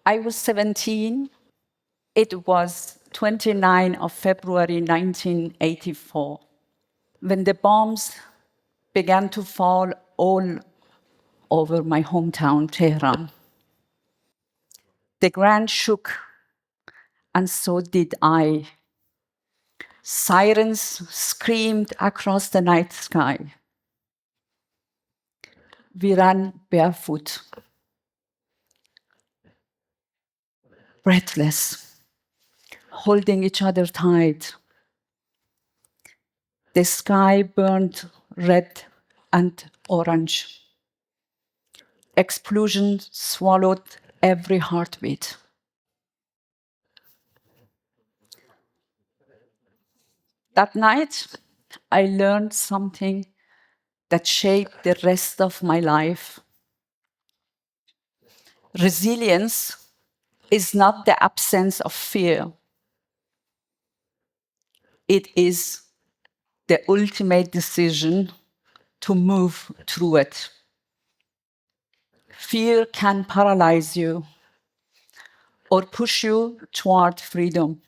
I was 17. It was 29 of February 1984, when the bombs began to fall all over my hometown, Tehran. The ground shook, and so did I. Sirens screamed across the night sky. We ran barefoot, breathless, holding each other tight. The sky burned red and orange. Explosions swallowed every heartbeat. That night, I learned something that shaped the rest of my life. Resilience is not the absence of fear. It is the ultimate decision to move through it. Fear can paralyze you or push you toward freedom.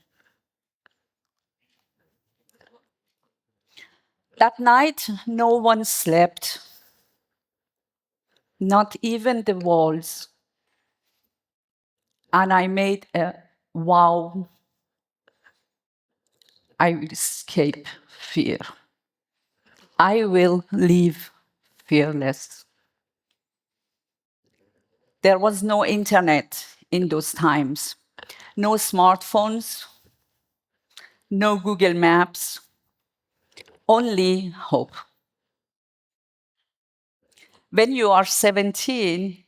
That night, no one slept, not even the walls. And I made a vow: I will escape fear. I will live fearless. There was no internet in those times, no smartphones, no Google Maps, only hope. When you are 17,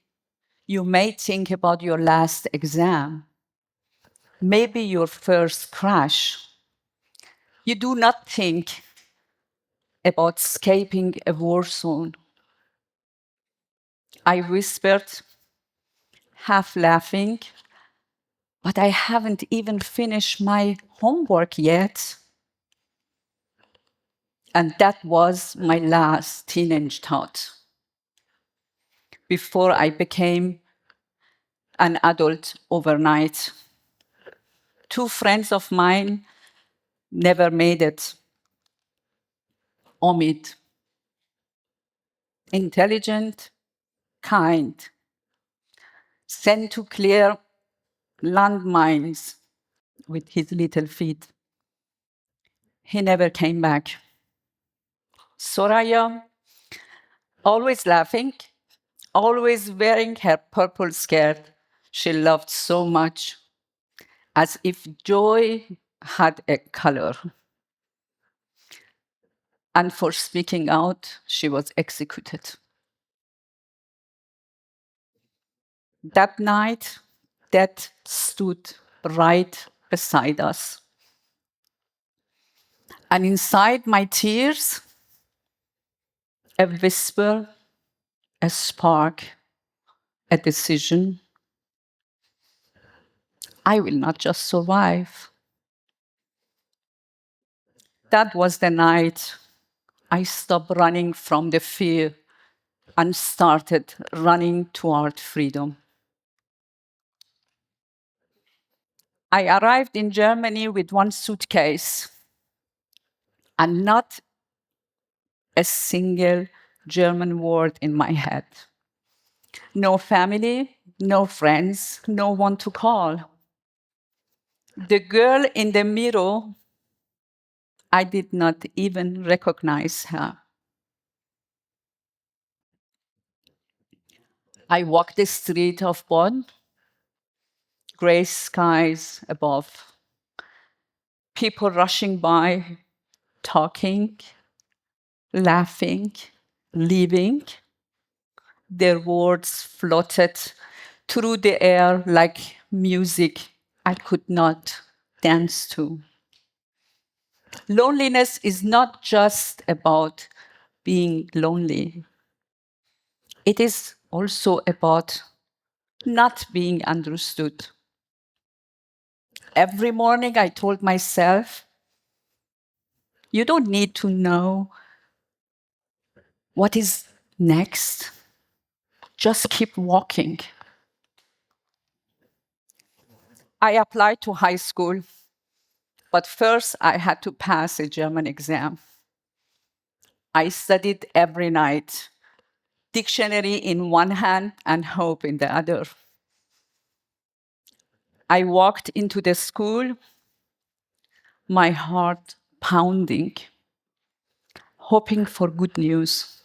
you may think about your last exam, maybe your first crash. You do not think about escaping a war zone. I whispered, half laughing, but I haven't even finished my homework yet. And that was my last teenage thought before I became an adult overnight. Two friends of mine never made it. Omid, intelligent, kind, sent to clear landmines with his little feet. He never came back. Soraya, always laughing, always wearing her purple skirt she loved so much, as if joy had a color. And for speaking out, she was executed. That night, death stood right beside us. And inside my tears, a whisper, a spark, a decision. I will not just survive. That was the night I stopped running from the fear and started running toward freedom. I arrived in Germany with one suitcase and not a single German word in my head. No family, no friends, no one to call. The girl in the mirror, I did not even recognize her. I walked the street of Bonn, gray skies above, people rushing by, talking, laughing, leaving. Their words floated through the air like music I could not dance to. Loneliness is not just about being lonely. It is also about not being understood. Every morning I told myself, you don't need to know what is next. Just keep walking. I applied to high school, but first I had to pass a German exam. I studied every night, dictionary in one hand and hope in the other. I walked into the school, my heart pounding, hoping for good news.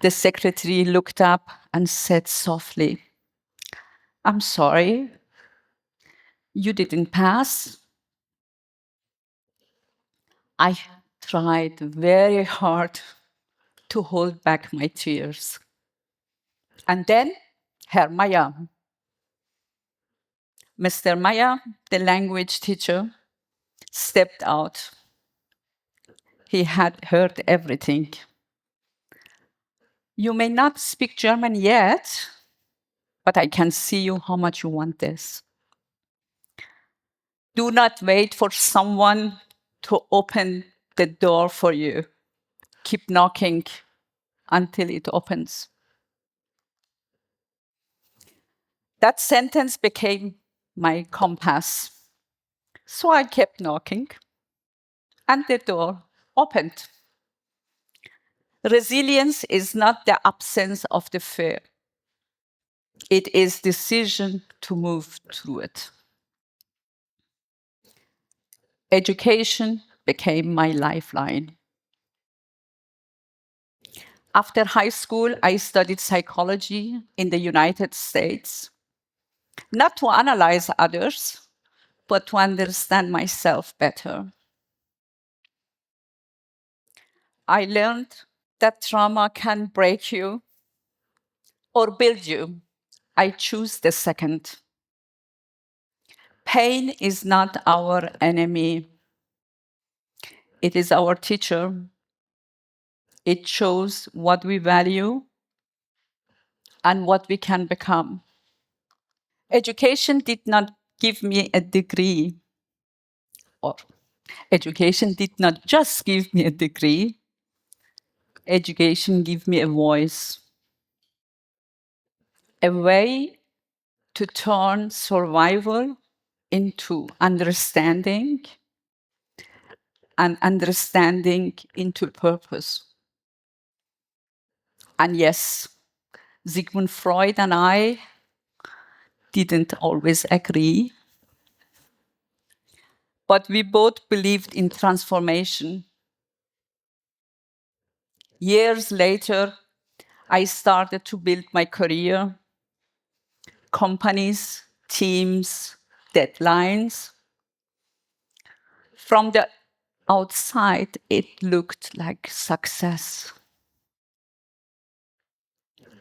The secretary looked up and said softly, "I'm sorry, you didn't pass." I tried very hard to hold back my tears. And then, Herr Maya, Mr. Maya, the language teacher, stepped out. He had heard everything. "You may not speak German yet, but I can see you how much you want this. Do not wait for someone to open the door for you. Keep knocking until it opens." That sentence became my compass. So I kept knocking, and the door opened. Resilience is not the absence of the fear. It is decision to move through it. Education became my lifeline. After high school, I studied psychology in the United States, not to analyze others, but to understand myself better. I learned that trauma can break you or build you. I choose the second. Pain is not our enemy. It is our teacher. It shows what we value and what we can become. Education did not give me a degree, or education did not just give me a degree. Education gave me a voice, a way to turn survival into understanding and understanding into purpose. And yes, Sigmund Freud and I didn't always agree, but we both believed in transformation. Years later, I started to build my career, companies, teams, deadlines. From the outside, it looked like success.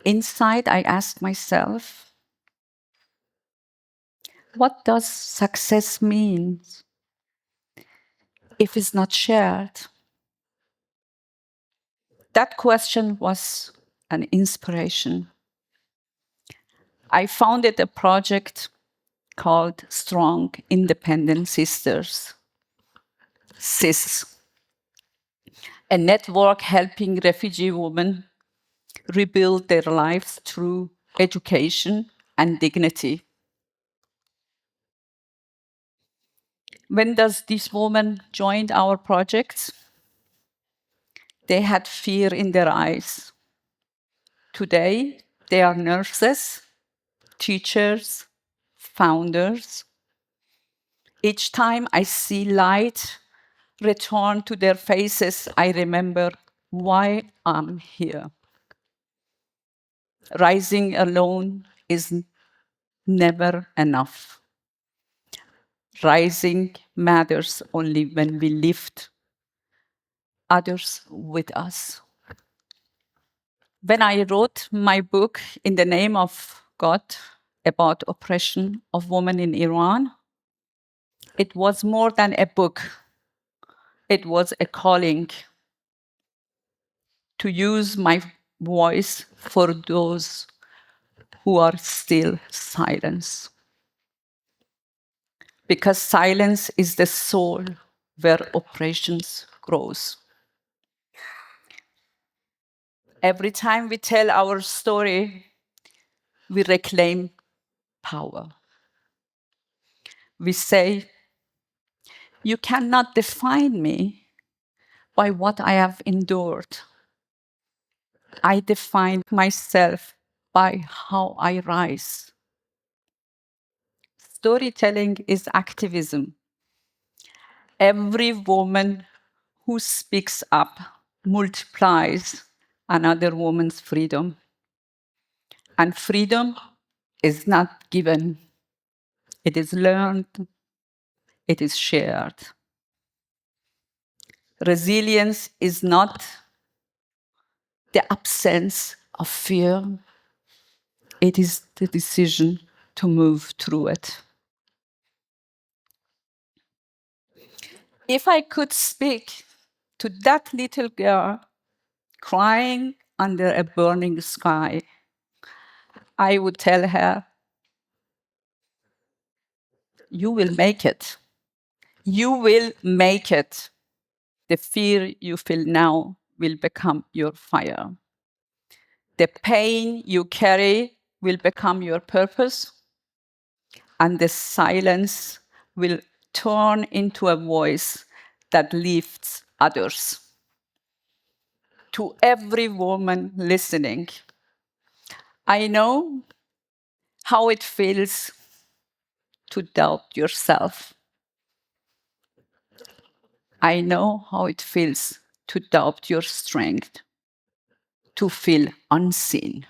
Inside, I asked myself, what does success mean if it's not shared? That question was an inspiration. I founded a project called Strong Independent Sisters, SIS, a network helping refugee women rebuild their lives through education and dignity. When does these women join our projects? They had fear in their eyes. Today, they are nurses, teachers, founders. Each time I see light return to their faces, I remember why I'm here. Rising alone is never enough. Rising matters only when we lift others with us. When I wrote my book, In the Name of God, about oppression of women in Iran, it was more than a book. It was a calling to use my voice for those who are still silent. Because silence is the soul where oppressions grows. Every time we tell our story, we reclaim power. We say, you cannot define me by what I have endured. I define myself by how I rise. Storytelling is activism. Every woman who speaks up multiplies another woman's freedom. And freedom is not given. It is learned. It is shared. Resilience is not the absence of fear. It is the decision to move through it. If I could speak to that little girl crying under a burning sky, I would tell her, you will make it. You will make it. The fear you feel now will become your fire. The pain you carry will become your purpose, and the silence will turn into a voice that lifts others. To every woman listening, I know how it feels to doubt yourself. I know how it feels to doubt your strength, to feel unseen,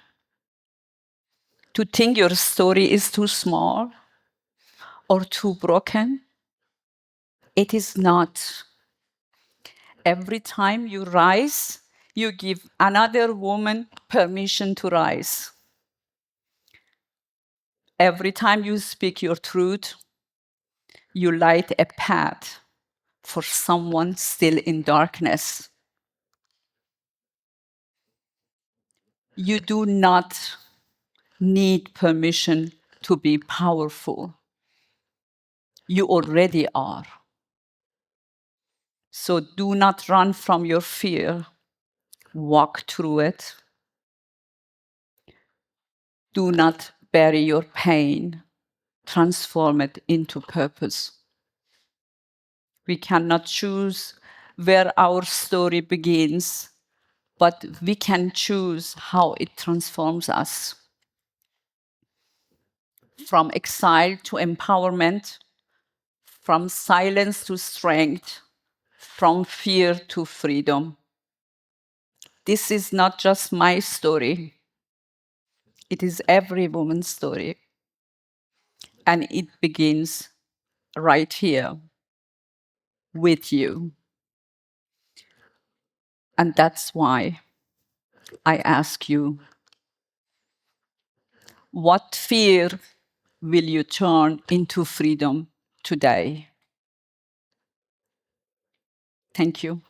to think your story is too small or too broken. It is not. Every time you rise, you give another woman permission to rise. Every time you speak your truth, you light a path for someone still in darkness. You do not need permission to be powerful. You already are. So do not run from your fear. Walk through it. Do not bury your pain. Transform it into purpose. We cannot choose where our story begins, but we can choose how it transforms us. From exile to empowerment, from silence to strength, from fear to freedom. This is not just my story. It is every woman's story. And it begins right here with you. And that's why I ask you, what fear will you turn into freedom today? Thank you.